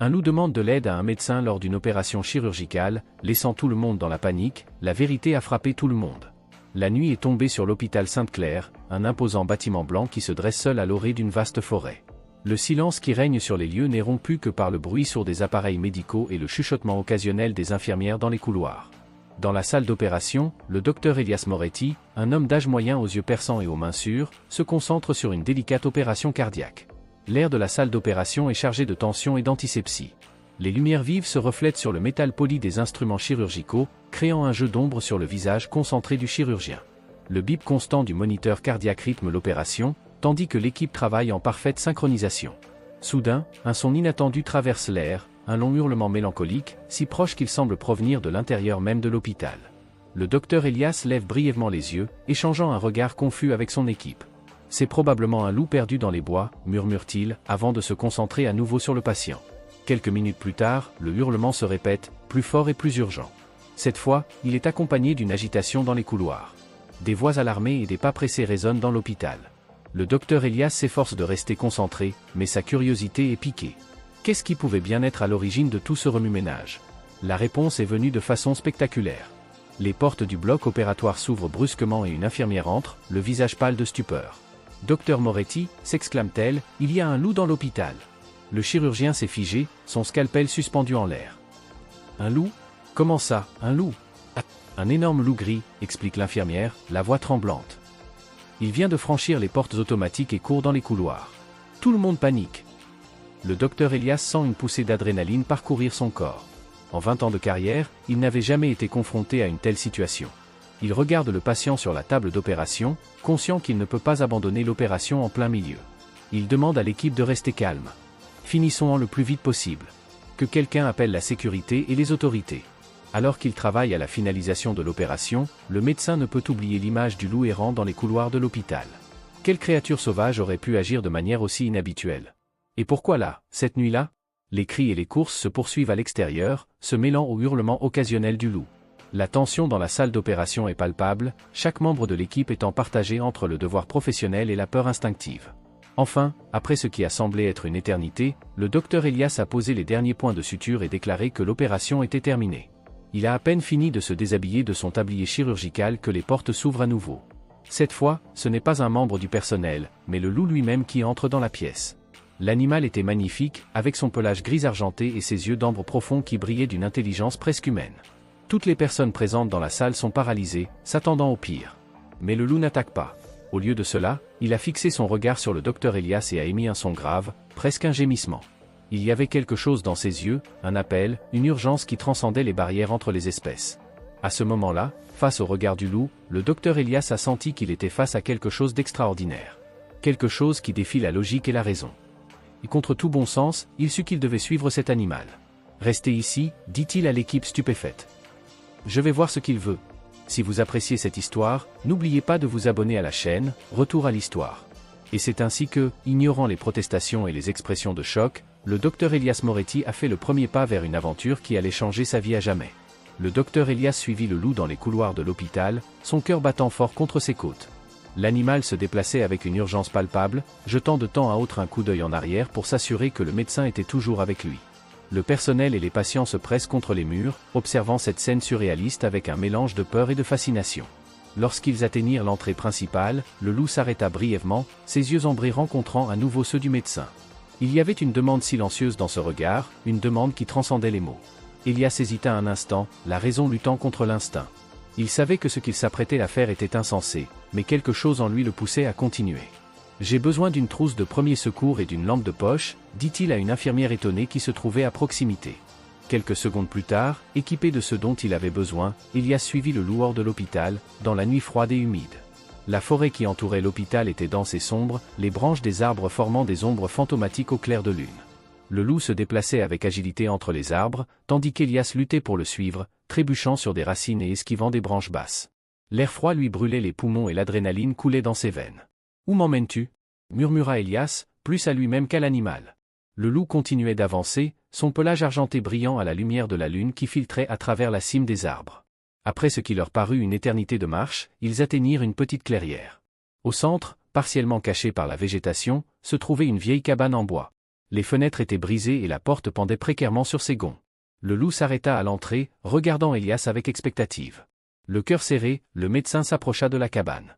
Un loup demande de l'aide à un médecin lors d'une opération chirurgicale, laissant tout le monde dans la panique. La vérité a frappé tout le monde. La nuit est tombée sur l'hôpital Sainte-Claire, un imposant bâtiment blanc qui se dresse seul à l'orée d'une vaste forêt. Le silence qui règne sur les lieux n'est rompu que par le bruit sourd des appareils médicaux et le chuchotement occasionnel des infirmières dans les couloirs. Dans la salle d'opération, le docteur Elias Moretti, un homme d'âge moyen aux yeux perçants et aux mains sûres, se concentre sur une délicate opération cardiaque. L'air de la salle d'opération est chargé de tension et d'antisepsie. Les lumières vives se reflètent sur le métal poli des instruments chirurgicaux, créant un jeu d'ombre sur le visage concentré du chirurgien. Le bip constant du moniteur cardiaque rythme l'opération, tandis que l'équipe travaille en parfaite synchronisation. Soudain, un son inattendu traverse l'air, un long hurlement mélancolique, si proche qu'il semble provenir de l'intérieur même de l'hôpital. Le docteur Elias lève brièvement les yeux, échangeant un regard confus avec son équipe. C'est probablement un loup perdu dans les bois, murmure-t-il, avant de se concentrer à nouveau sur le patient. Quelques minutes plus tard, le hurlement se répète, plus fort et plus urgent. Cette fois, il est accompagné d'une agitation dans les couloirs. Des voix alarmées et des pas pressés résonnent dans l'hôpital. Le docteur Elias s'efforce de rester concentré, mais sa curiosité est piquée. Qu'est-ce qui pouvait bien être à l'origine de tout ce remue-ménage? La réponse est venue de façon spectaculaire. Les portes du bloc opératoire s'ouvrent brusquement et une infirmière entre, le visage pâle de stupeur. « Docteur Moretti » s'exclame-t-elle, « il y a un loup dans l'hôpital !» Le chirurgien s'est figé, son scalpel suspendu en l'air. « Un loup? Comment ça, un loup ?»« Un énorme loup gris », explique l'infirmière, la voix tremblante. Il vient de franchir les portes automatiques et court dans les couloirs. Tout le monde panique. Le docteur Elias sent une poussée d'adrénaline parcourir son corps. En 20 ans de carrière, il n'avait jamais été confronté à une telle situation. Il regarde le patient sur la table d'opération, conscient qu'il ne peut pas abandonner l'opération en plein milieu. Il demande à l'équipe de rester calme. Finissons-en le plus vite possible. Que quelqu'un appelle la sécurité et les autorités. Alors qu'il travaille à la finalisation de l'opération, le médecin ne peut oublier l'image du loup errant dans les couloirs de l'hôpital. Quelle créature sauvage aurait pu agir de manière aussi inhabituelle? Et pourquoi là, cette nuit-là? Les cris et les courses se poursuivent à l'extérieur, se mêlant aux hurlements occasionnels du loup. La tension dans la salle d'opération est palpable, chaque membre de l'équipe étant partagé entre le devoir professionnel et la peur instinctive. Enfin, après ce qui a semblé être une éternité, le docteur Elias a posé les derniers points de suture et déclaré que l'opération était terminée. Il a à peine fini de se déshabiller de son tablier chirurgical que les portes s'ouvrent à nouveau. Cette fois, ce n'est pas un membre du personnel, mais le loup lui-même qui entre dans la pièce. L'animal était magnifique, avec son pelage gris argenté et ses yeux d'ambre profond qui brillaient d'une intelligence presque humaine. Toutes les personnes présentes dans la salle sont paralysées, s'attendant au pire. Mais le loup n'attaque pas. Au lieu de cela, il a fixé son regard sur le docteur Elias et a émis un son grave, presque un gémissement. Il y avait quelque chose dans ses yeux, un appel, une urgence qui transcendait les barrières entre les espèces. À ce moment-là, face au regard du loup, le docteur Elias a senti qu'il était face à quelque chose d'extraordinaire. Quelque chose qui défie la logique et la raison. Et contre tout bon sens, il sut qu'il devait suivre cet animal. « Restez ici », dit-il à l'équipe stupéfaite. « Je vais voir ce qu'il veut. Si vous appréciez cette histoire, n'oubliez pas de vous abonner à la chaîne, Retour à l'Histoire. » Et c'est ainsi que, ignorant les protestations et les expressions de choc, le docteur Elias Moretti a fait le premier pas vers une aventure qui allait changer sa vie à jamais. Le docteur Elias suivit le loup dans les couloirs de l'hôpital, son cœur battant fort contre ses côtes. L'animal se déplaçait avec une urgence palpable, jetant de temps à autre un coup d'œil en arrière pour s'assurer que le médecin était toujours avec lui. Le personnel et les patients se pressent contre les murs, observant cette scène surréaliste avec un mélange de peur et de fascination. Lorsqu'ils atteignirent l'entrée principale, le loup s'arrêta brièvement, ses yeux ambrés rencontrant à nouveau ceux du médecin. Il y avait une demande silencieuse dans ce regard, une demande qui transcendait les mots. Elias hésita un instant, la raison luttant contre l'instinct. Il savait que ce qu'il s'apprêtait à faire était insensé, mais quelque chose en lui le poussait à continuer. « J'ai besoin d'une trousse de premier secours et d'une lampe de poche », dit-il à une infirmière étonnée qui se trouvait à proximité. Quelques secondes plus tard, équipé de ce dont il avait besoin, Elias suivit le loup hors de l'hôpital, dans la nuit froide et humide. La forêt qui entourait l'hôpital était dense et sombre, les branches des arbres formant des ombres fantomatiques au clair de lune. Le loup se déplaçait avec agilité entre les arbres, tandis qu'Elias luttait pour le suivre, trébuchant sur des racines et esquivant des branches basses. L'air froid lui brûlait les poumons et l'adrénaline coulait dans ses veines. « Où m'emmènes-tu » murmura Elias, plus à lui-même qu'à l'animal. Le loup continuait d'avancer, son pelage argenté brillant à la lumière de la lune qui filtrait à travers la cime des arbres. Après ce qui leur parut une éternité de marche, ils atteignirent une petite clairière. Au centre, partiellement cachée par la végétation, se trouvait une vieille cabane en bois. Les fenêtres étaient brisées et la porte pendait précairement sur ses gonds. Le loup s'arrêta à l'entrée, regardant Elias avec expectative. Le cœur serré, le médecin s'approcha de la cabane.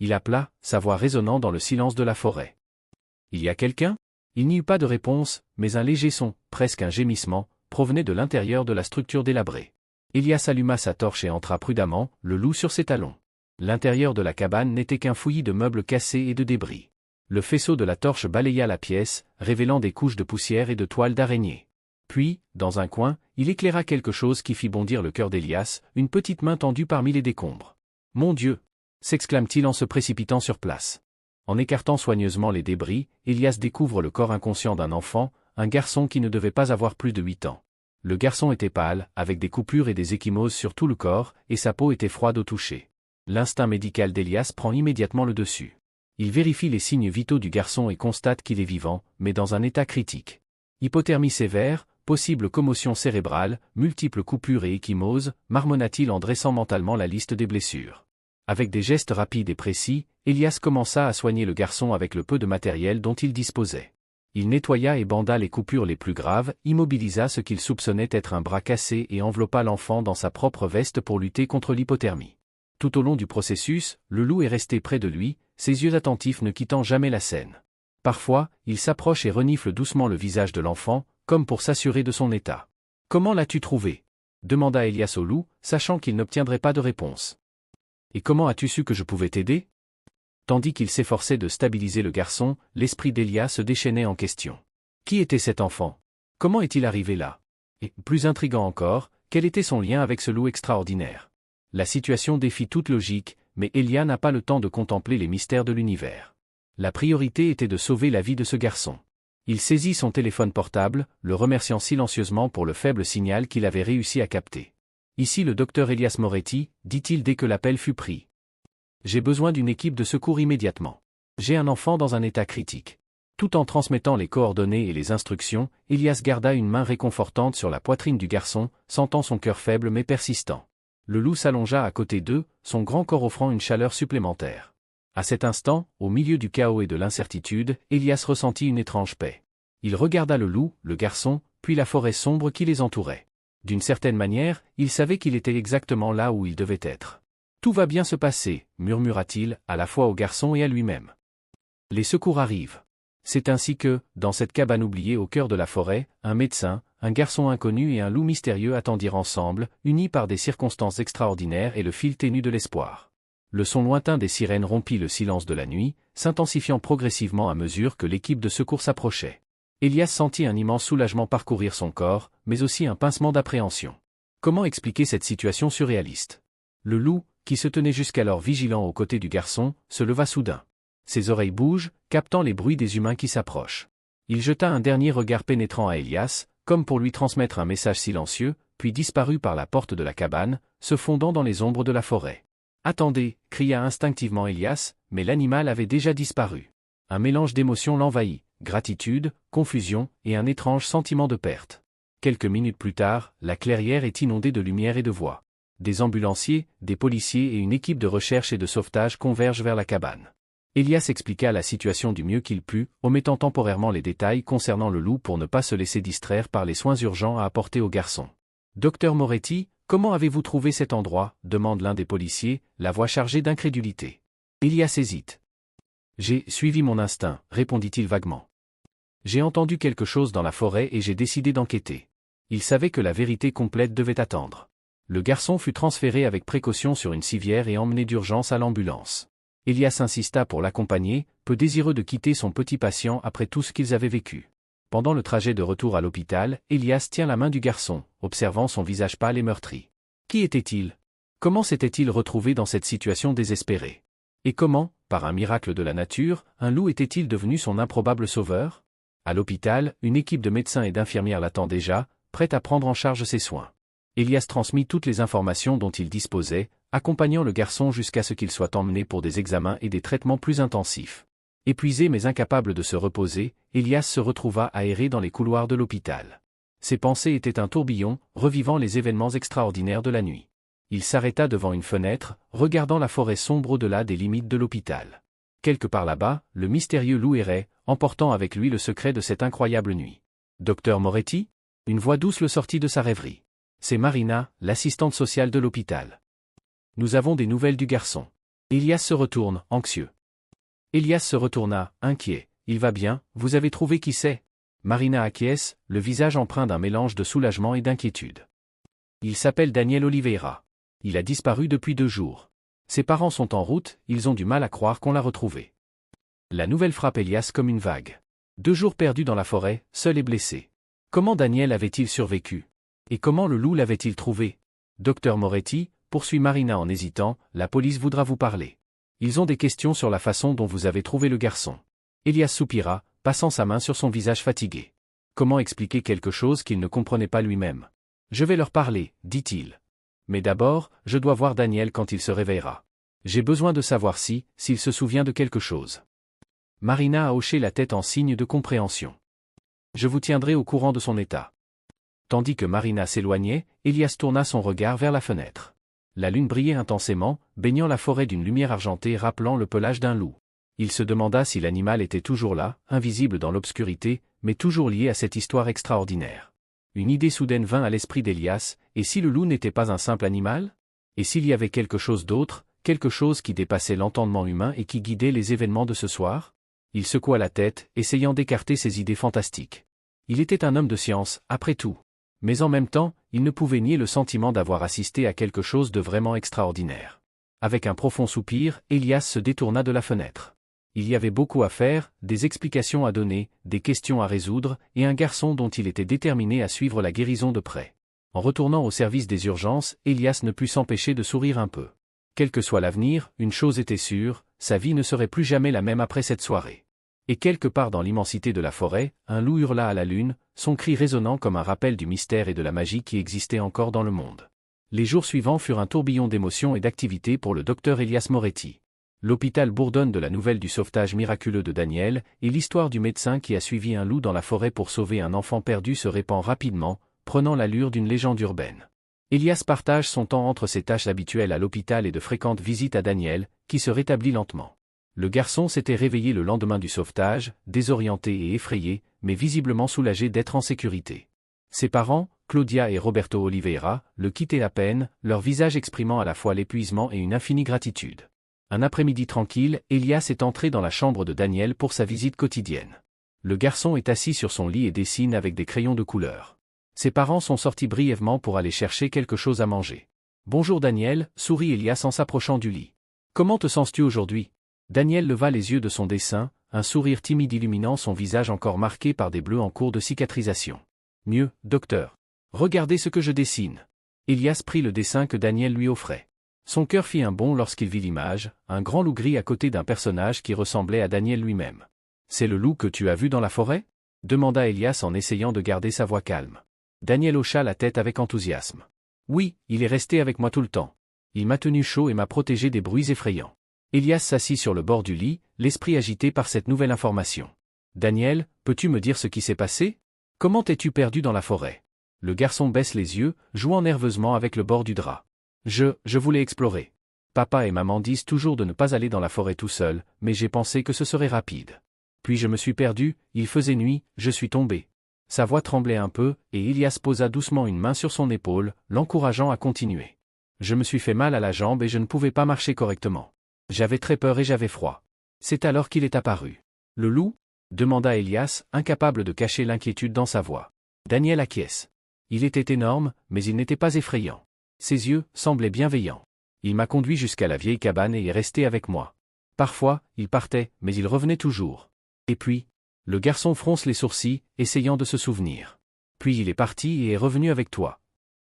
Il appela, sa voix résonnant dans le silence de la forêt. « Il y a quelqu'un » Il n'y eut pas de réponse, mais un léger son, presque un gémissement, provenait de l'intérieur de la structure délabrée. Elias alluma sa torche et entra prudemment, le loup sur ses talons. L'intérieur de la cabane n'était qu'un fouillis de meubles cassés et de débris. Le faisceau de la torche balaya la pièce, révélant des couches de poussière et de toiles d'araignée. Puis, dans un coin, il éclaira quelque chose qui fit bondir le cœur d'Elias, une petite main tendue parmi les décombres. « Mon Dieu !» s'exclame-t-il en se précipitant sur place. En écartant soigneusement les débris, Elias découvre le corps inconscient d'un enfant, un garçon qui ne devait pas avoir plus de 8 ans. Le garçon était pâle, avec des coupures et des ecchymoses sur tout le corps, et sa peau était froide au toucher. L'instinct médical d'Elias prend immédiatement le dessus. Il vérifie les signes vitaux du garçon et constate qu'il est vivant, mais dans un état critique. Hypothermie sévère, possible commotion cérébrale, multiples coupures et ecchymoses, marmonna-t-il en dressant mentalement la liste des blessures. Avec des gestes rapides et précis, Elias commença à soigner le garçon avec le peu de matériel dont il disposait. Il nettoya et banda les coupures les plus graves, immobilisa ce qu'il soupçonnait être un bras cassé et enveloppa l'enfant dans sa propre veste pour lutter contre l'hypothermie. Tout au long du processus, le loup est resté près de lui, ses yeux attentifs ne quittant jamais la scène. Parfois, il s'approche et renifle doucement le visage de l'enfant, comme pour s'assurer de son état. « Comment l'as-tu trouvé » demanda Elias au loup, sachant qu'il n'obtiendrait pas de réponse. « Et comment as-tu su que je pouvais t'aider » Tandis qu'il s'efforçait de stabiliser le garçon, l'esprit d'Elias se déchaînait en question. Qui était cet enfant? Comment est-il arrivé là? Et, plus intriguant encore, quel était son lien avec ce loup extraordinaire? La situation défie toute logique, mais Elias n'a pas le temps de contempler les mystères de l'univers. La priorité était de sauver la vie de ce garçon. Il saisit son téléphone portable, le remerciant silencieusement pour le faible signal qu'il avait réussi à capter. « Ici le docteur Elias Moretti », dit-il dès que l'appel fut pris. « J'ai besoin d'une équipe de secours immédiatement. J'ai un enfant dans un état critique. » Tout en transmettant les coordonnées et les instructions, Elias garda une main réconfortante sur la poitrine du garçon, sentant son cœur faible mais persistant. Le loup s'allongea à côté d'eux, son grand corps offrant une chaleur supplémentaire. À cet instant, au milieu du chaos et de l'incertitude, Elias ressentit une étrange paix. Il regarda le loup, le garçon, puis la forêt sombre qui les entourait. D'une certaine manière, il savait qu'il était exactement là où il devait être. « Tout va bien se passer », murmura-t-il, à la fois au garçon et à lui-même. Les secours arrivent. C'est ainsi que, dans cette cabane oubliée au cœur de la forêt, un médecin, un garçon inconnu et un loup mystérieux attendirent ensemble, unis par des circonstances extraordinaires et le fil ténu de l'espoir. Le son lointain des sirènes rompit le silence de la nuit, s'intensifiant progressivement à mesure que l'équipe de secours s'approchait. Elias sentit un immense soulagement parcourir son corps, mais aussi un pincement d'appréhension. Comment expliquer cette situation surréaliste? Le loup, qui se tenait jusqu'alors vigilant aux côtés du garçon, se leva soudain. Ses oreilles bougent, captant les bruits des humains qui s'approchent. Il jeta un dernier regard pénétrant à Elias, comme pour lui transmettre un message silencieux, puis disparut par la porte de la cabane, se fondant dans les ombres de la forêt. « Attendez » cria instinctivement Elias, mais l'animal avait déjà disparu. Un mélange d'émotions l'envahit, gratitude, confusion, et un étrange sentiment de perte. Quelques minutes plus tard, la clairière est inondée de lumière et de voix. Des ambulanciers, des policiers et une équipe de recherche et de sauvetage convergent vers la cabane. Elias expliqua la situation du mieux qu'il put, omettant temporairement les détails concernant le loup pour ne pas se laisser distraire par les soins urgents à apporter au garçon. « Docteur Moretti, comment avez-vous trouvé cet endroit » demande l'un des policiers, la voix chargée d'incrédulité. Elias hésite. « J'ai suivi mon instinct » répondit-il vaguement. « J'ai entendu quelque chose dans la forêt et j'ai décidé d'enquêter. » Il savait que la vérité complète devait attendre. Le garçon fut transféré avec précaution sur une civière et emmené d'urgence à l'ambulance. Elias insista pour l'accompagner, peu désireux de quitter son petit patient après tout ce qu'ils avaient vécu. Pendant le trajet de retour à l'hôpital, Elias tient la main du garçon, observant son visage pâle et meurtri. Qui était-il? Comment s'était-il retrouvé dans cette situation désespérée? Et comment, par un miracle de la nature, un loup était-il devenu son improbable sauveur? À l'hôpital, une équipe de médecins et d'infirmières l'attend déjà, prête à prendre en charge ses soins. Elias transmit toutes les informations dont il disposait, accompagnant le garçon jusqu'à ce qu'il soit emmené pour des examens et des traitements plus intensifs. Épuisé mais incapable de se reposer, Elias se retrouva aéré dans les couloirs de l'hôpital. Ses pensées étaient un tourbillon, revivant les événements extraordinaires de la nuit. Il s'arrêta devant une fenêtre, regardant la forêt sombre au-delà des limites de l'hôpital. Quelque part là-bas, le mystérieux loup errait, emportant avec lui le secret de cette incroyable nuit. Docteur Moretti? Une voix douce le sortit de sa rêverie. C'est Marina, l'assistante sociale de l'hôpital. Nous avons des nouvelles du garçon. Elias se retourne, anxieux. Elias se retourna, inquiet. Il va bien, vous avez trouvé qui c'est? Marina acquiesce, le visage empreint d'un mélange de soulagement et d'inquiétude. Il s'appelle Daniel Oliveira. Il a disparu depuis 2 jours. Ses parents sont en route, ils ont du mal à croire qu'on l'a retrouvé. La nouvelle frappe Elias comme une vague. 2 jours perdus dans la forêt, seul et blessé. Comment Daniel avait-il survécu? Et comment le loup l'avait-il trouvé? Docteur Moretti, poursuit Marina en hésitant, la police voudra vous parler. Ils ont des questions sur la façon dont vous avez trouvé le garçon. Elias soupira, passant sa main sur son visage fatigué. Comment expliquer quelque chose qu'il ne comprenait pas lui-même? Je vais leur parler, dit-il. Mais d'abord, je dois voir Daniel quand il se réveillera. J'ai besoin de savoir s'il se souvient de quelque chose. Marina a hoché la tête en signe de compréhension. Je vous tiendrai au courant de son état. Tandis que Marina s'éloignait, Elias tourna son regard vers la fenêtre. La lune brillait intensément, baignant la forêt d'une lumière argentée rappelant le pelage d'un loup. Il se demanda si l'animal était toujours là, invisible dans l'obscurité, mais toujours lié à cette histoire extraordinaire. Une idée soudaine vint à l'esprit d'Elias, et si le loup n'était pas un simple animal? Et s'il y avait quelque chose d'autre, quelque chose qui dépassait l'entendement humain et qui guidait les événements de ce soir? Il secoua la tête, essayant d'écarter ces idées fantastiques. Il était un homme de science, après tout. Mais en même temps, il ne pouvait nier le sentiment d'avoir assisté à quelque chose de vraiment extraordinaire. Avec un profond soupir, Elias se détourna de la fenêtre. Il y avait beaucoup à faire, des explications à donner, des questions à résoudre, et un garçon dont il était déterminé à suivre la guérison de près. En retournant au service des urgences, Elias ne put s'empêcher de sourire un peu. Quel que soit l'avenir, une chose était sûre, sa vie ne serait plus jamais la même après cette soirée. Et quelque part dans l'immensité de la forêt, un loup hurla à la lune, son cri résonnant comme un rappel du mystère et de la magie qui existait encore dans le monde. Les jours suivants furent un tourbillon d'émotions et d'activités pour le docteur Elias Moretti. L'hôpital bourdonne de la nouvelle du sauvetage miraculeux de Daniel, et l'histoire du médecin qui a suivi un loup dans la forêt pour sauver un enfant perdu se répand rapidement, prenant l'allure d'une légende urbaine. Elias partage son temps entre ses tâches habituelles à l'hôpital et de fréquentes visites à Daniel, qui se rétablit lentement. Le garçon s'était réveillé le lendemain du sauvetage, désorienté et effrayé, mais visiblement soulagé d'être en sécurité. Ses parents, Claudia et Roberto Oliveira, le quittaient à peine, leur visage exprimant à la fois l'épuisement et une infinie gratitude. Un après-midi tranquille, Elias est entré dans la chambre de Daniel pour sa visite quotidienne. Le garçon est assis sur son lit et dessine avec des crayons de couleur. Ses parents sont sortis brièvement pour aller chercher quelque chose à manger. « Bonjour Daniel », sourit Elias en s'approchant du lit. « Comment te sens-tu aujourd'hui » Daniel leva les yeux de son dessin, un sourire timide illuminant son visage encore marqué par des bleus en cours de cicatrisation. « Mieux, docteur. Regardez ce que je dessine. » Elias prit le dessin que Daniel lui offrait. Son cœur fit un bond lorsqu'il vit l'image, un grand loup gris à côté d'un personnage qui ressemblait à Daniel lui-même. « C'est le loup que tu as vu dans la forêt » demanda Elias en essayant de garder sa voix calme. Daniel hocha la tête avec enthousiasme. « Oui, il est resté avec moi tout le temps. Il m'a tenu chaud et m'a protégé des bruits effrayants. » Elias s'assit sur le bord du lit, l'esprit agité par cette nouvelle information. « Daniel, peux-tu me dire ce qui s'est passé? Comment t'es-tu perdu dans la forêt » Le garçon baisse les yeux, jouant nerveusement avec le bord du drap. « Je voulais explorer. Papa et maman disent toujours de ne pas aller dans la forêt tout seul, mais j'ai pensé que ce serait rapide. Puis je me suis perdu, il faisait nuit, je suis tombé. » Sa voix tremblait un peu, et Elias posa doucement une main sur son épaule, l'encourageant à continuer. « Je me suis fait mal à la jambe et je ne pouvais pas marcher correctement. J'avais très peur et j'avais froid. C'est alors qu'il est apparu. »« Le loup » demanda Elias, incapable de cacher l'inquiétude dans sa voix. Daniel acquiesce. Il était énorme, mais il n'était pas effrayant. Ses yeux semblaient bienveillants. Il m'a conduit jusqu'à la vieille cabane et est resté avec moi. Parfois, il partait, mais il revenait toujours. Et puis, le garçon fronce les sourcils, essayant de se souvenir. Puis il est parti et est revenu avec toi.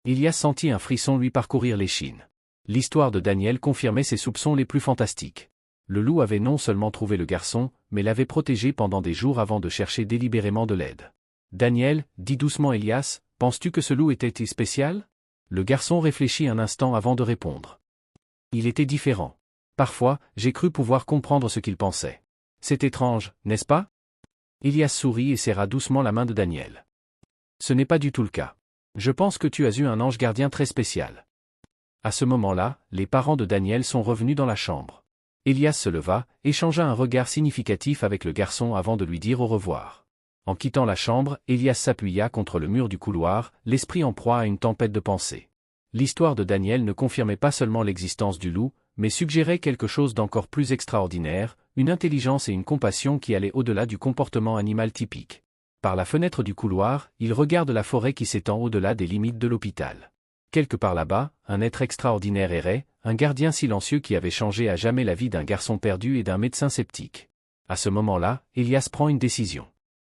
Elias sentit un frisson lui parcourir l'échine. L'histoire de Daniel confirmait ses soupçons les plus fantastiques. Le loup avait non seulement trouvé le garçon, mais l'avait protégé pendant des jours avant de chercher délibérément de l'aide. « Daniel, dit doucement Elias, penses-tu que ce loup était spécial » Le garçon réfléchit un instant avant de répondre. Il était différent. Parfois, j'ai cru pouvoir comprendre ce qu'il pensait. C'est étrange, n'est-ce pas? Elias sourit et serra doucement la main de Daniel. Ce n'est pas du tout le cas. Je pense que tu as eu un ange gardien très spécial. À ce moment-là, les parents de Daniel sont revenus dans la chambre. Elias se leva, échangea un regard significatif avec le garçon avant de lui dire au revoir. En quittant la chambre, Elias s'appuya contre le mur du couloir, l'esprit en proie à une tempête de pensées. L'histoire de Daniel ne confirmait pas seulement l'existence du loup, mais suggérait quelque chose d'encore plus extraordinaire, une intelligence et une compassion qui allaient au-delà du comportement animal typique. Par la fenêtre du couloir, il regarde la forêt qui s'étend au-delà des limites de l'hôpital. Quelque part là-bas, un être extraordinaire errait, un gardien silencieux qui avait changé à jamais la vie d'un garçon perdu et d'un médecin sceptique. À ce moment-là, Elias prend une décision.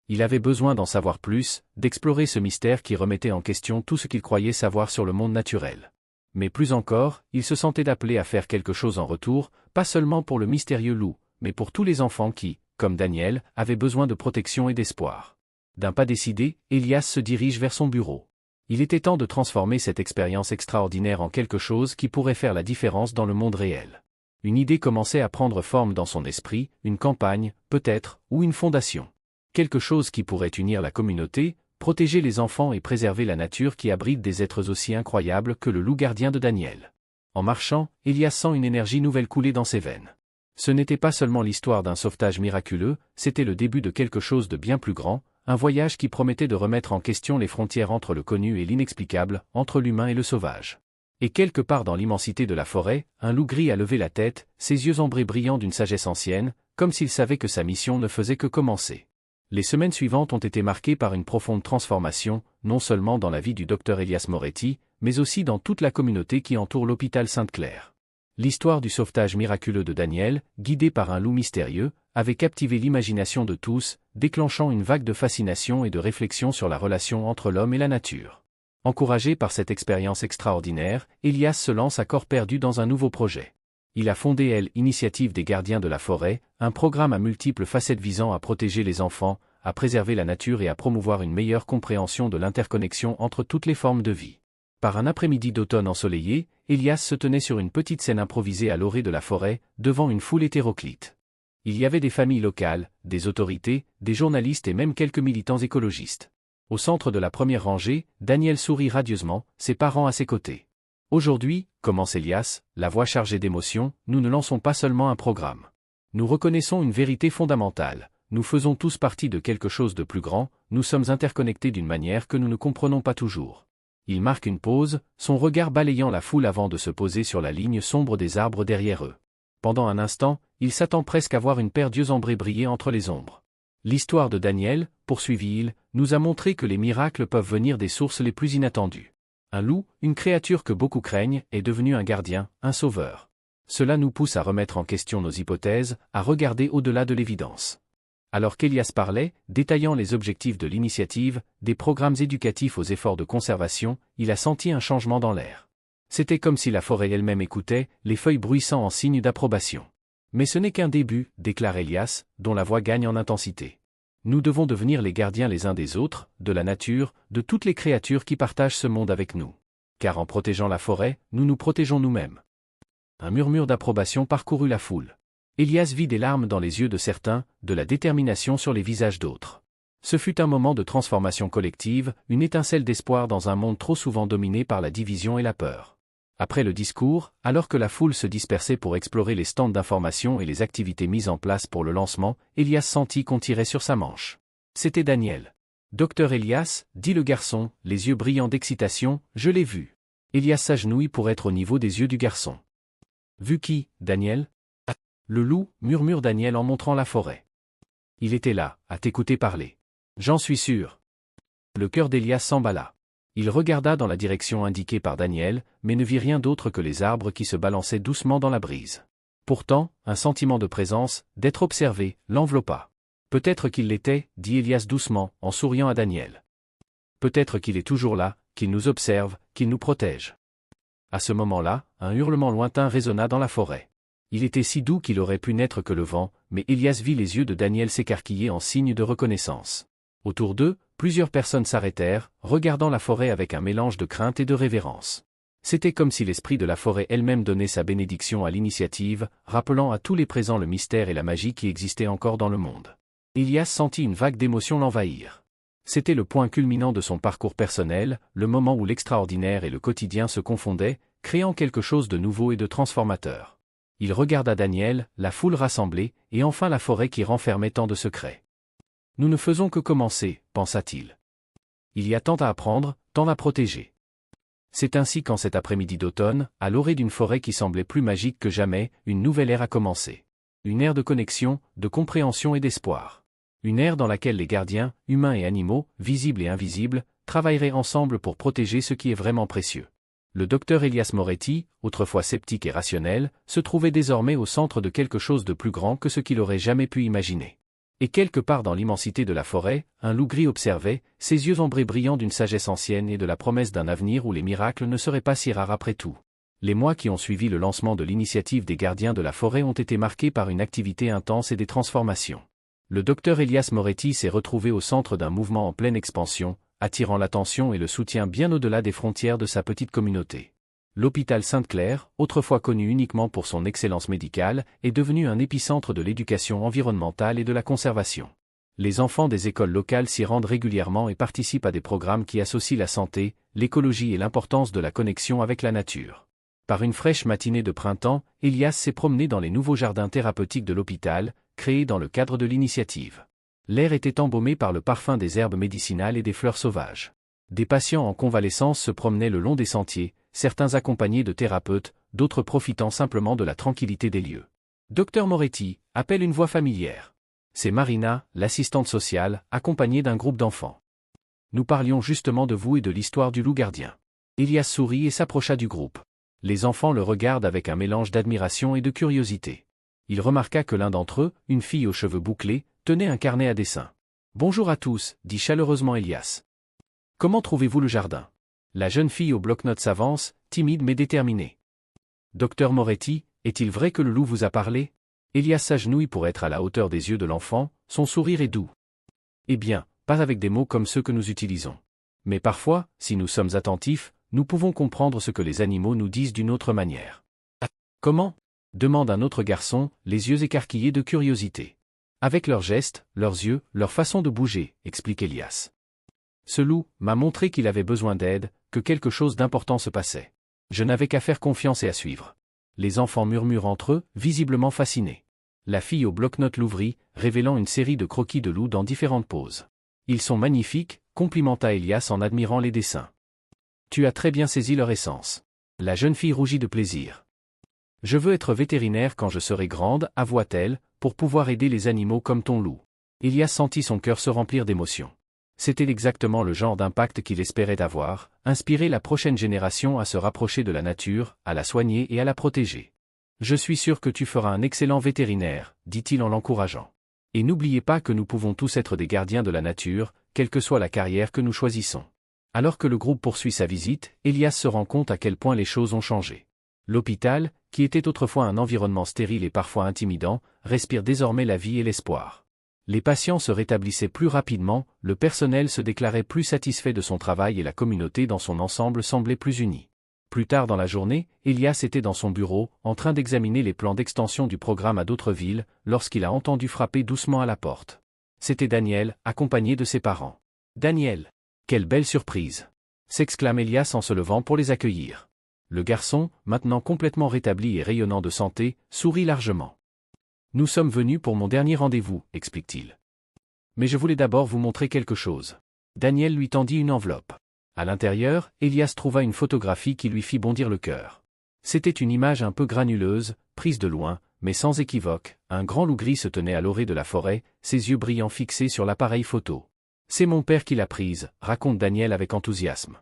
Il avait besoin d'en savoir plus, d'explorer ce mystère qui remettait en question tout ce qu'il croyait savoir sur le monde naturel. Mais plus encore, il se sentait appelé à faire quelque chose en retour, pas seulement pour le mystérieux loup, mais pour tous les enfants qui, comme Daniel, avaient besoin de protection et d'espoir. D'un pas décidé, Elias se dirige vers son bureau. Il était temps de transformer cette expérience extraordinaire en quelque chose qui pourrait faire la différence dans le monde réel. Une idée commençait à prendre forme dans son esprit, une campagne, peut-être, ou une fondation. Quelque chose qui pourrait unir la communauté, protéger les enfants et préserver la nature qui abrite des êtres aussi incroyables que le loup gardien de Daniel. En marchant, Elias sent une énergie nouvelle couler dans ses veines. Ce n'était pas seulement l'histoire d'un sauvetage miraculeux, c'était le début de quelque chose de bien plus grand, un voyage qui promettait de remettre en question les frontières entre le connu et l'inexplicable, entre l'humain et le sauvage. Et quelque part dans l'immensité de la forêt, un loup gris a levé la tête, ses yeux ambrés brillants d'une sagesse ancienne, comme s'il savait que sa mission ne faisait que commencer. Les semaines suivantes ont été marquées par une profonde transformation, non seulement dans la vie du docteur Elias Moretti, mais aussi dans toute la communauté qui entoure l'hôpital Sainte-Claire. L'histoire du sauvetage miraculeux de Daniel, guidé par un loup mystérieux, avait captivé l'imagination de tous, déclenchant une vague de fascination et de réflexion sur la relation entre l'homme et la nature. Encouragé par cette expérience extraordinaire, Elias se lance à corps perdu dans un nouveau projet. Il a fondé l'Initiative des gardiens de la forêt, un programme à multiples facettes visant à protéger les enfants, à préserver la nature et à promouvoir une meilleure compréhension de l'interconnexion entre toutes les formes de vie. Par un après-midi d'automne ensoleillé, Elias se tenait sur une petite scène improvisée à l'orée de la forêt, devant une foule hétéroclite. Il y avait des familles locales, des autorités, des journalistes et même quelques militants écologistes. Au centre de la première rangée, Daniel sourit radieusement, ses parents à ses côtés. Aujourd'hui, commence Elias, la voix chargée d'émotion, nous ne lançons pas seulement un programme. Nous reconnaissons une vérité fondamentale. Nous faisons tous partie de quelque chose de plus grand, nous sommes interconnectés d'une manière que nous ne comprenons pas toujours. Il marque une pause, son regard balayant la foule avant de se poser sur la ligne sombre des arbres derrière eux. Pendant un instant, il s'attend presque à voir une paire d'yeux ambrés briller entre les ombres. L'histoire de Daniel, poursuivit-il, nous a montré que les miracles peuvent venir des sources les plus inattendues. Un loup, une créature que beaucoup craignent, est devenu un gardien, un sauveur. Cela nous pousse à remettre en question nos hypothèses, à regarder au-delà de l'évidence. Alors qu'Elias parlait, détaillant les objectifs de l'initiative, des programmes éducatifs aux efforts de conservation, il a senti un changement dans l'air. C'était comme si la forêt elle-même écoutait, les feuilles bruissant en signe d'approbation. Mais ce n'est qu'un début, déclare Elias, dont la voix gagne en intensité. Nous devons devenir les gardiens les uns des autres, de la nature, de toutes les créatures qui partagent ce monde avec nous. Car en protégeant la forêt, nous nous protégeons nous-mêmes. Un murmure d'approbation parcourut la foule. Elias vit des larmes dans les yeux de certains, de la détermination sur les visages d'autres. Ce fut un moment de transformation collective, une étincelle d'espoir dans un monde trop souvent dominé par la division et la peur. Après le discours, alors que la foule se dispersait pour explorer les stands d'information et les activités mises en place pour le lancement, Elias sentit qu'on tirait sur sa manche. C'était Daniel. « Docteur Elias, dit le garçon, les yeux brillants d'excitation, je l'ai vu. » Elias s'agenouille pour être au niveau des yeux du garçon. « Vu qui, Daniel ?» Le loup, murmure Daniel en montrant la forêt. Il était là, à t'écouter parler. J'en suis sûr. Le cœur d'Elias s'emballa. Il regarda dans la direction indiquée par Daniel, mais ne vit rien d'autre que les arbres qui se balançaient doucement dans la brise. Pourtant, un sentiment de présence, d'être observé, l'enveloppa. Peut-être qu'il l'était, dit Elias doucement, en souriant à Daniel. Peut-être qu'il est toujours là, qu'il nous observe, qu'il nous protège. À ce moment-là, un hurlement lointain résonna dans la forêt. Il était si doux qu'il aurait pu n'être que le vent, mais Elias vit les yeux de Daniel s'écarquiller en signe de reconnaissance. Autour d'eux, plusieurs personnes s'arrêtèrent, regardant la forêt avec un mélange de crainte et de révérence. C'était comme si l'esprit de la forêt elle-même donnait sa bénédiction à l'initiative, rappelant à tous les présents le mystère et la magie qui existaient encore dans le monde. Elias sentit une vague d'émotion l'envahir. C'était le point culminant de son parcours personnel, le moment où l'extraordinaire et le quotidien se confondaient, créant quelque chose de nouveau et de transformateur. Il regarda Daniel, la foule rassemblée, et enfin la forêt qui renfermait tant de secrets. Nous ne faisons que commencer, pensa-t-il. Il y a tant à apprendre, tant à protéger. C'est ainsi qu'en cet après-midi d'automne, à l'orée d'une forêt qui semblait plus magique que jamais, une nouvelle ère a commencé. Une ère de connexion, de compréhension et d'espoir. Une ère dans laquelle les gardiens, humains et animaux, visibles et invisibles, travailleraient ensemble pour protéger ce qui est vraiment précieux. Le docteur Elias Moretti, autrefois sceptique et rationnel, se trouvait désormais au centre de quelque chose de plus grand que ce qu'il aurait jamais pu imaginer. Et quelque part dans l'immensité de la forêt, un loup gris observait, ses yeux ambrés brillants d'une sagesse ancienne et de la promesse d'un avenir où les miracles ne seraient pas si rares après tout. Les mois qui ont suivi le lancement de l'initiative des gardiens de la forêt ont été marqués par une activité intense et des transformations. Le docteur Elias Moretti s'est retrouvé au centre d'un mouvement en pleine expansion, attirant l'attention et le soutien bien au-delà des frontières de sa petite communauté. L'hôpital Sainte-Claire, autrefois connu uniquement pour son excellence médicale, est devenu un épicentre de l'éducation environnementale et de la conservation. Les enfants des écoles locales s'y rendent régulièrement et participent à des programmes qui associent la santé, l'écologie et l'importance de la connexion avec la nature. Par une fraîche matinée de printemps, Elias s'est promené dans les nouveaux jardins thérapeutiques de l'hôpital, créés dans le cadre de l'initiative. L'air était embaumé par le parfum des herbes médicinales et des fleurs sauvages. Des patients en convalescence se promenaient le long des sentiers, certains accompagnés de thérapeutes, d'autres profitant simplement de la tranquillité des lieux. Docteur Moretti, appelle une voix familière. C'est Marina, l'assistante sociale, accompagnée d'un groupe d'enfants. Nous parlions justement de vous et de l'histoire du loup gardien. Elias sourit et s'approcha du groupe. Les enfants le regardent avec un mélange d'admiration et de curiosité. Il remarqua que l'un d'entre eux, une fille aux cheveux bouclés, tenait un carnet à dessin. « Bonjour à tous, dit chaleureusement Elias. Comment trouvez-vous le jardin ?» La jeune fille au bloc-notes s'avance, timide mais déterminée. « Docteur Moretti, est-il vrai que le loup vous a parlé ?» Elias s'agenouille pour être à la hauteur des yeux de l'enfant, son sourire est doux. « Eh bien, pas avec des mots comme ceux que nous utilisons. Mais parfois, si nous sommes attentifs, nous pouvons comprendre ce que les animaux nous disent d'une autre manière. »« Comment ?» demande un autre garçon, les yeux écarquillés de curiosité. « Avec leurs gestes, leurs yeux, leur façon de bouger, explique Elias. Ce loup m'a montré qu'il avait besoin d'aide, que quelque chose d'important se passait. Je n'avais qu'à faire confiance et à suivre. » Les enfants murmurent entre eux, visiblement fascinés. La fille au bloc-notes l'ouvrit, révélant une série de croquis de loups dans différentes poses. « Ils sont magnifiques », complimenta Elias en admirant les dessins. « Tu as très bien saisi leur essence. » La jeune fille rougit de plaisir. « Je veux être vétérinaire quand je serai grande, avoua-t-elle, pour pouvoir aider les animaux comme ton loup. » Elias sentit son cœur se remplir d'émotion. C'était exactement le genre d'impact qu'il espérait avoir, inspirer la prochaine génération à se rapprocher de la nature, à la soigner et à la protéger. « Je suis sûr que tu feras un excellent vétérinaire, dit-il en l'encourageant. Et n'oubliez pas que nous pouvons tous être des gardiens de la nature, quelle que soit la carrière que nous choisissons. » Alors que le groupe poursuit sa visite, Elias se rend compte à quel point les choses ont changé. L'hôpital, qui était autrefois un environnement stérile et parfois intimidant, respire désormais la vie et l'espoir. Les patients se rétablissaient plus rapidement, le personnel se déclarait plus satisfait de son travail et la communauté dans son ensemble semblait plus unie. Plus tard dans la journée, Elias était dans son bureau, en train d'examiner les plans d'extension du programme à d'autres villes, lorsqu'il a entendu frapper doucement à la porte. C'était Daniel, accompagné de ses parents. « Daniel! Quelle belle surprise !» s'exclame Elias en se levant pour les accueillir. Le garçon, maintenant complètement rétabli et rayonnant de santé, sourit largement. « Nous sommes venus pour mon dernier rendez-vous, explique-t-il. Mais je voulais d'abord vous montrer quelque chose. » Daniel lui tendit une enveloppe. À l'intérieur, Elias trouva une photographie qui lui fit bondir le cœur. C'était une image un peu granuleuse, prise de loin, mais sans équivoque. Un grand loup gris se tenait à l'orée de la forêt, ses yeux brillants fixés sur l'appareil photo. « C'est mon père qui l'a prise, » raconte Daniel avec enthousiasme.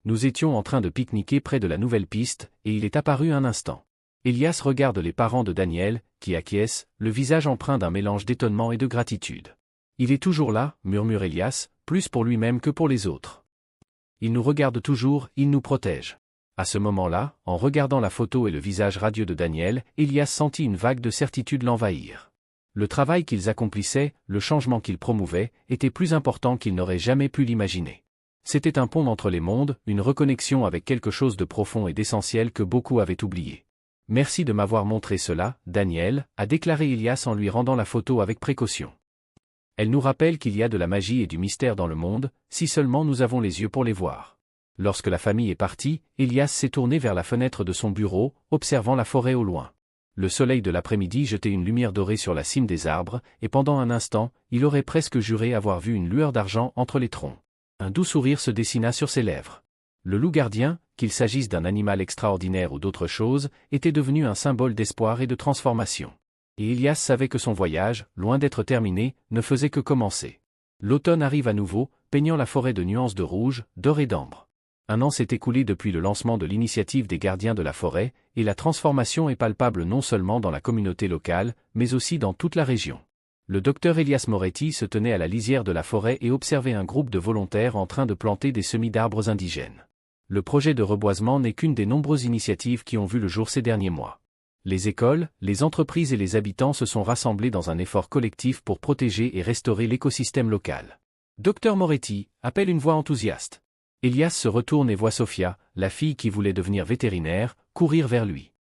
Nous étions en train de pique-niquer près de la nouvelle piste, et il est apparu un instant. Elias regarde les parents de Daniel, qui acquiescent, le visage empreint d'un mélange d'étonnement et de gratitude. « Il est toujours là, » murmure Elias, plus pour lui-même que pour les autres. « Il nous regarde toujours, il nous protège. » À ce moment-là, en regardant la photo et le visage radieux de Daniel, Elias sentit une vague de certitude l'envahir. Le travail qu'ils accomplissaient, le changement qu'ils promouvaient, était plus important qu'il n'aurait jamais pu l'imaginer. C'était un pont entre les mondes, une reconnexion avec quelque chose de profond et d'essentiel que beaucoup avaient oublié. « Merci de m'avoir montré cela, Daniel » a déclaré Elias en lui rendant la photo avec précaution. Elle nous rappelle qu'il y a de la magie et du mystère dans le monde, si seulement nous avons les yeux pour les voir. Lorsque la famille est partie, Elias s'est tourné vers la fenêtre de son bureau, observant la forêt au loin. Le soleil de l'après-midi jetait une lumière dorée sur la cime des arbres, et pendant un instant, il aurait presque juré avoir vu une lueur d'argent entre les troncs. Un doux sourire se dessina sur ses lèvres. Le loup gardien, qu'il s'agisse d'un animal extraordinaire ou d'autre chose, était devenu un symbole d'espoir et de transformation. Et Elias savait que son voyage, loin d'être terminé, ne faisait que commencer. L'automne arrive à nouveau, peignant la forêt de nuances de rouge, d'or et d'ambre. Un an s'est écoulé depuis le lancement de l'initiative des gardiens de la forêt, et la transformation est palpable non seulement dans la communauté locale, mais aussi dans toute la région. Le docteur Elias Moretti se tenait à la lisière de la forêt et observait un groupe de volontaires en train de planter des semis d'arbres indigènes. Le projet de reboisement n'est qu'une des nombreuses initiatives qui ont vu le jour ces derniers mois. Les écoles, les entreprises et les habitants se sont rassemblés dans un effort collectif pour protéger et restaurer l'écosystème local. Docteur Moretti, appelle une voix enthousiaste. Elias se retourne et voit Sophia, la fille qui voulait devenir vétérinaire, courir vers lui.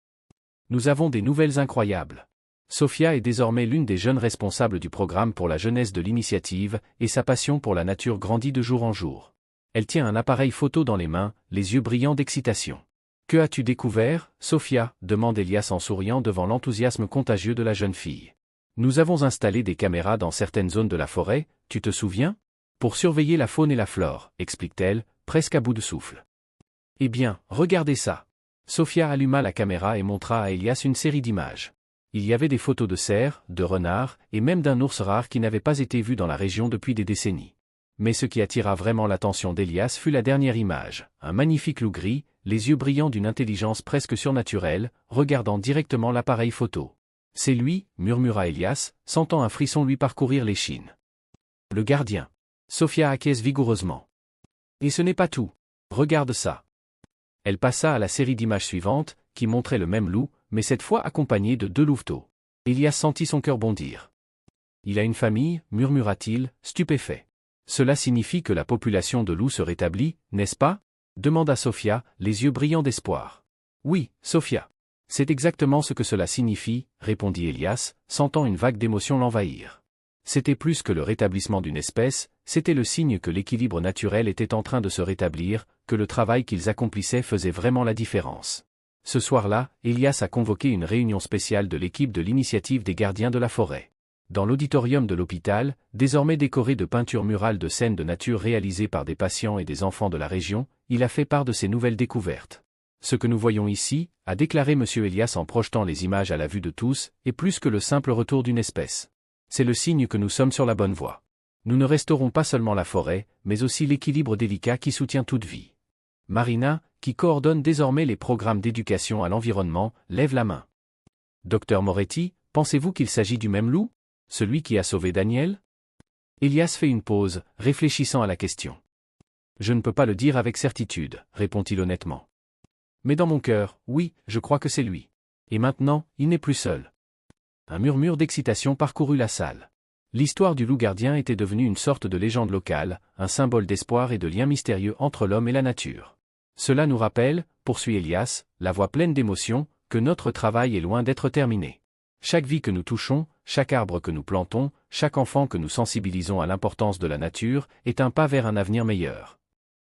Nous avons des nouvelles incroyables. Sophia est désormais l'une des jeunes responsables du programme pour la jeunesse de l'initiative, et sa passion pour la nature grandit de jour en jour. Elle tient un appareil photo dans les mains, les yeux brillants d'excitation. « Que as-tu découvert, Sophia » demande Elias en souriant devant l'enthousiasme contagieux de la jeune fille. « Nous avons installé des caméras dans certaines zones de la forêt, tu te souviens ? Pour surveiller la faune et la flore, explique-t-elle, presque à bout de souffle. « Eh bien, regardez ça !» Sophia alluma la caméra et montra à Elias une série d'images. Il y avait des photos de cerfs, de renards, et même d'un ours rare qui n'avait pas été vu dans la région depuis des décennies. Mais ce qui attira vraiment l'attention d'Elias fut la dernière image, un magnifique loup gris, les yeux brillants d'une intelligence presque surnaturelle, regardant directement l'appareil photo. « C'est lui » murmura Elias, sentant un frisson lui parcourir l'échine. « Le gardien. » Sophia acquiesce vigoureusement. « Et ce n'est pas tout. Regarde ça. » Elle passa à la série d'images suivantes, qui montraient le même loup, mais cette fois accompagné de 2 louveteaux. Elias sentit son cœur bondir. « Il a une famille » murmura-t-il, stupéfait. « Cela signifie que la population de loups se rétablit, n'est-ce pas » demanda Sophia, les yeux brillants d'espoir. « Oui, Sophia. C'est exactement ce que cela signifie » répondit Elias, sentant une vague d'émotion l'envahir. C'était plus que le rétablissement d'une espèce, c'était le signe que l'équilibre naturel était en train de se rétablir, que le travail qu'ils accomplissaient faisait vraiment la différence. Ce soir-là, Elias a convoqué une réunion spéciale de l'équipe de l'initiative des gardiens de la forêt. Dans l'auditorium de l'hôpital, désormais décoré de peintures murales de scènes de nature réalisées par des patients et des enfants de la région, il a fait part de ses nouvelles découvertes. Ce que nous voyons ici, a déclaré M. Elias en projetant les images à la vue de tous, est plus que le simple retour d'une espèce. C'est le signe que nous sommes sur la bonne voie. Nous ne restaurons pas seulement la forêt, mais aussi l'équilibre délicat qui soutient toute vie. Marina, qui coordonne désormais les programmes d'éducation à l'environnement, lève la main. Docteur Moretti, pensez-vous qu'il s'agit du même loup ? Celui qui a sauvé Daniel ? Elias fait une pause, réfléchissant à la question. Je ne peux pas le dire avec certitude, répond-il honnêtement. Mais dans mon cœur, oui, je crois que c'est lui. Et maintenant, il n'est plus seul. Un murmure d'excitation parcourut la salle. L'histoire du loup gardien était devenue une sorte de légende locale, un symbole d'espoir et de lien mystérieux entre l'homme et la nature. Cela nous rappelle, poursuit Elias, la voix pleine d'émotion, que notre travail est loin d'être terminé. Chaque vie que nous touchons, chaque arbre que nous plantons, chaque enfant que nous sensibilisons à l'importance de la nature, est un pas vers un avenir meilleur.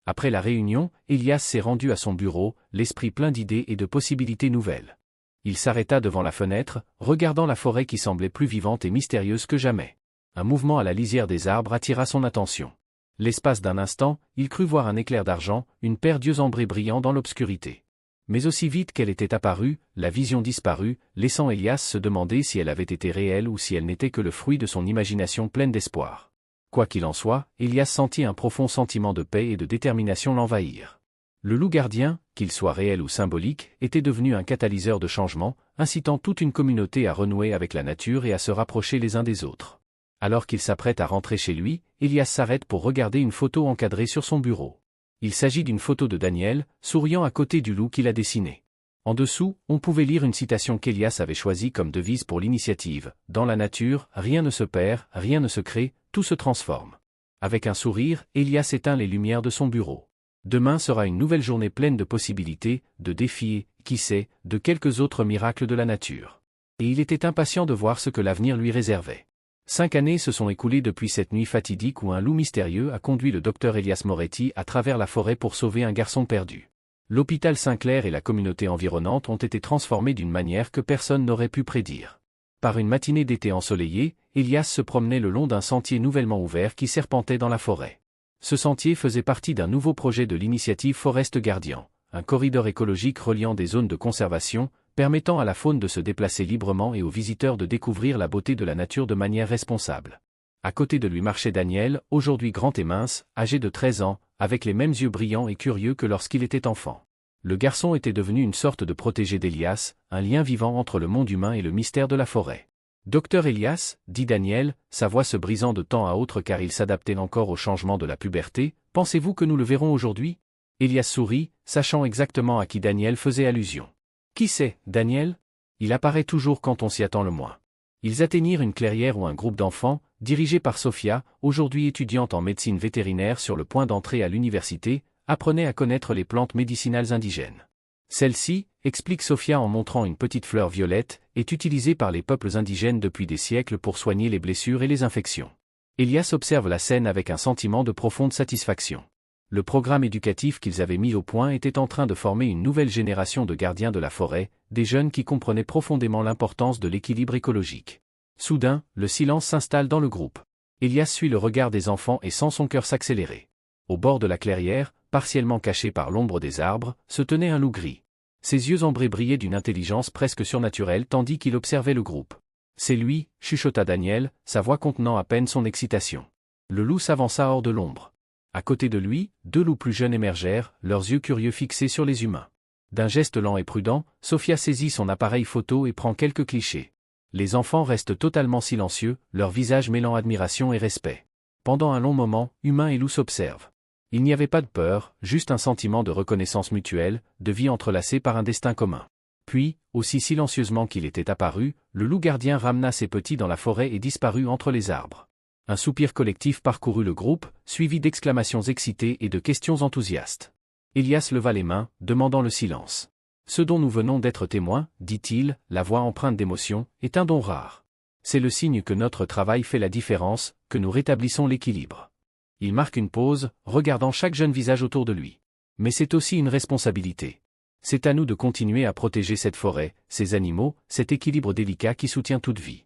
Après la réunion, Elias s'est rendu à son bureau, l'esprit plein d'idées et de possibilités nouvelles. Il s'arrêta devant la fenêtre, regardant la forêt qui semblait plus vivante et mystérieuse que jamais. Un mouvement à la lisière des arbres attira son attention. L'espace d'un instant, il crut voir un éclair d'argent, une paire d'yeux ambrés brillant dans l'obscurité. Mais aussi vite qu'elle était apparue, la vision disparut, laissant Elias se demander si elle avait été réelle ou si elle n'était que le fruit de son imagination pleine d'espoir. Quoi qu'il en soit, Elias sentit un profond sentiment de paix et de détermination l'envahir. Le loup gardien, qu'il soit réel ou symbolique, était devenu un catalyseur de changement, incitant toute une communauté à renouer avec la nature et à se rapprocher les uns des autres. Alors qu'il s'apprête à rentrer chez lui, Elias s'arrête pour regarder une photo encadrée sur son bureau. Il s'agit d'une photo de Daniel, souriant à côté du loup qu'il a dessiné. En dessous, on pouvait lire une citation qu'Elias avait choisie comme devise pour l'initiative. « Dans la nature, rien ne se perd, rien ne se crée, tout se transforme. » Avec un sourire, Elias éteint les lumières de son bureau. Demain sera une nouvelle journée pleine de possibilités, de défis et, qui sait, de quelques autres miracles de la nature. Et il était impatient de voir ce que l'avenir lui réservait. 5 années se sont écoulées depuis cette nuit fatidique où un loup mystérieux a conduit le docteur Elias Moretti à travers la forêt pour sauver un garçon perdu. L'hôpital Saint-Clair et la communauté environnante ont été transformés d'une manière que personne n'aurait pu prédire. Par une matinée d'été ensoleillée, Elias se promenait le long d'un sentier nouvellement ouvert qui serpentait dans la forêt. Ce sentier faisait partie d'un nouveau projet de l'initiative Forest Guardian, un corridor écologique reliant des zones de conservation, permettant à la faune de se déplacer librement et aux visiteurs de découvrir la beauté de la nature de manière responsable. À côté de lui marchait Daniel, aujourd'hui grand et mince, âgé de 13 ans, avec les mêmes yeux brillants et curieux que lorsqu'il était enfant. Le garçon était devenu une sorte de protégé d'Elias, un lien vivant entre le monde humain et le mystère de la forêt. « Docteur Elias, dit Daniel, sa voix se brisant de temps à autre car il s'adaptait encore au changement de la puberté, pensez-vous que nous le verrons aujourd'hui » Elias sourit, sachant exactement à qui Daniel faisait allusion. « Qui sait, Daniel ? Il apparaît toujours quand on s'y attend le moins. » Ils atteignirent une clairière où un groupe d'enfants, dirigé par Sophia, aujourd'hui étudiante en médecine vétérinaire sur le point d'entrer à l'université, apprenait à connaître les plantes médicinales indigènes. Celle-ci, explique Sophia en montrant une petite fleur violette, est utilisée par les peuples indigènes depuis des siècles pour soigner les blessures et les infections. Elias observe la scène avec un sentiment de profonde satisfaction. Le programme éducatif qu'ils avaient mis au point était en train de former une nouvelle génération de gardiens de la forêt, des jeunes qui comprenaient profondément l'importance de l'équilibre écologique. Soudain, le silence s'installe dans le groupe. Elias suit le regard des enfants et sent son cœur s'accélérer. Au bord de la clairière, partiellement caché par l'ombre des arbres, se tenait un loup gris. Ses yeux ambrés brillaient d'une intelligence presque surnaturelle tandis qu'il observait le groupe. « C'est lui » chuchota Daniel, sa voix contenant à peine son excitation. Le loup s'avança hors de l'ombre. À côté de lui, 2 loups plus jeunes émergèrent, leurs yeux curieux fixés sur les humains. D'un geste lent et prudent, Sophia saisit son appareil photo et prend quelques clichés. Les enfants restent totalement silencieux, leurs visages mêlant admiration et respect. Pendant un long moment, humains et loups s'observent. Il n'y avait pas de peur, juste un sentiment de reconnaissance mutuelle, de vie entrelacée par un destin commun. Puis, aussi silencieusement qu'il était apparu, le loup gardien ramena ses petits dans la forêt et disparut entre les arbres. Un soupir collectif parcourut le groupe, suivi d'exclamations excitées et de questions enthousiastes. Elias leva les mains, demandant le silence. « Ce dont nous venons d'être témoins, dit-il, la voix empreinte d'émotion, est un don rare. C'est le signe que notre travail fait la différence, que nous rétablissons l'équilibre. » Il marque une pause, regardant chaque jeune visage autour de lui. Mais c'est aussi une responsabilité. C'est à nous de continuer à protéger cette forêt, ces animaux, cet équilibre délicat qui soutient toute vie.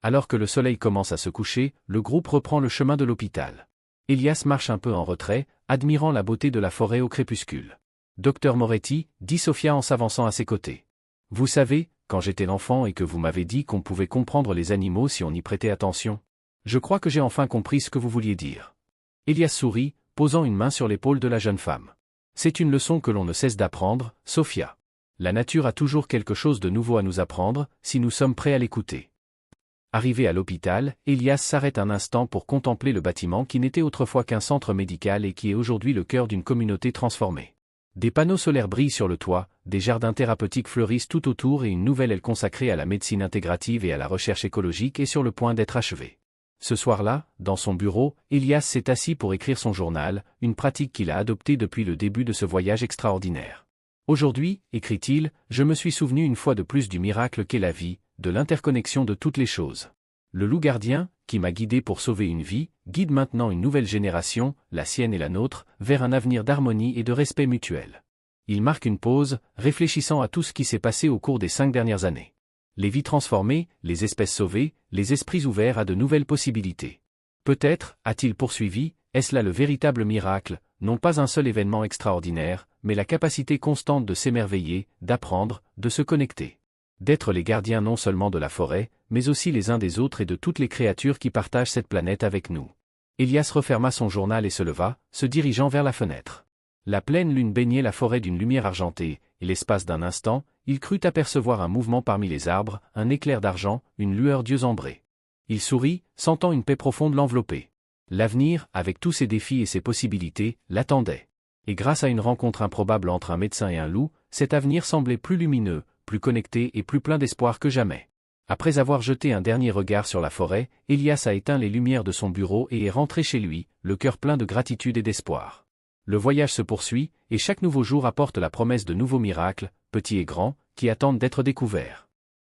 Alors que le soleil commence à se coucher, le groupe reprend le chemin de l'hôpital. Elias marche un peu en retrait, admirant la beauté de la forêt au crépuscule. « Docteur Moretti, dit Sophia en s'avançant à ses côtés. Vous savez, quand j'étais l'enfant et que vous m'avez dit qu'on pouvait comprendre les animaux si on y prêtait attention. Je crois que j'ai enfin compris ce que vous vouliez dire. » Elias sourit, posant une main sur l'épaule de la jeune femme. « C'est une leçon que l'on ne cesse d'apprendre, Sophia. La nature a toujours quelque chose de nouveau à nous apprendre, si nous sommes prêts à l'écouter. » Arrivé à l'hôpital, Elias s'arrête un instant pour contempler le bâtiment qui n'était autrefois qu'un centre médical et qui est aujourd'hui le cœur d'une communauté transformée. Des panneaux solaires brillent sur le toit, des jardins thérapeutiques fleurissent tout autour et une nouvelle aile consacrée à la médecine intégrative et à la recherche écologique est sur le point d'être achevée. Ce soir-là, dans son bureau, Elias s'est assis pour écrire son journal, une pratique qu'il a adoptée depuis le début de ce voyage extraordinaire. Aujourd'hui, écrit-il, je me suis souvenu une fois de plus du miracle qu'est la vie, de l'interconnexion de toutes les choses. Le loup gardien, qui m'a guidé pour sauver une vie, guide maintenant une nouvelle génération, la sienne et la nôtre, vers un avenir d'harmonie et de respect mutuel. Il marque une pause, réfléchissant à tout ce qui s'est passé au cours des 5 dernières années. Les vies transformées, les espèces sauvées, les esprits ouverts à de nouvelles possibilités. Peut-être, a-t-il poursuivi, est-ce là le véritable miracle, non pas un seul événement extraordinaire, mais la capacité constante de s'émerveiller, d'apprendre, de se connecter. D'être les gardiens non seulement de la forêt, mais aussi les uns des autres et de toutes les créatures qui partagent cette planète avec nous. Elias referma son journal et se leva, se dirigeant vers la fenêtre. La pleine lune baignait la forêt d'une lumière argentée, et l'espace d'un instant, il crut apercevoir un mouvement parmi les arbres, un éclair d'argent, une lueur d'yeux ambrés. Il sourit, sentant une paix profonde l'envelopper. L'avenir, avec tous ses défis et ses possibilités, l'attendait. Et grâce à une rencontre improbable entre un médecin et un loup, cet avenir semblait plus lumineux, plus connecté et plus plein d'espoir que jamais. Après avoir jeté un dernier regard sur la forêt, Elias a éteint les lumières de son bureau et est rentré chez lui, le cœur plein de gratitude et d'espoir. Le voyage se poursuit, et chaque nouveau jour apporte la promesse de nouveaux miracles, petits et grands, qui attendent d'être découverts.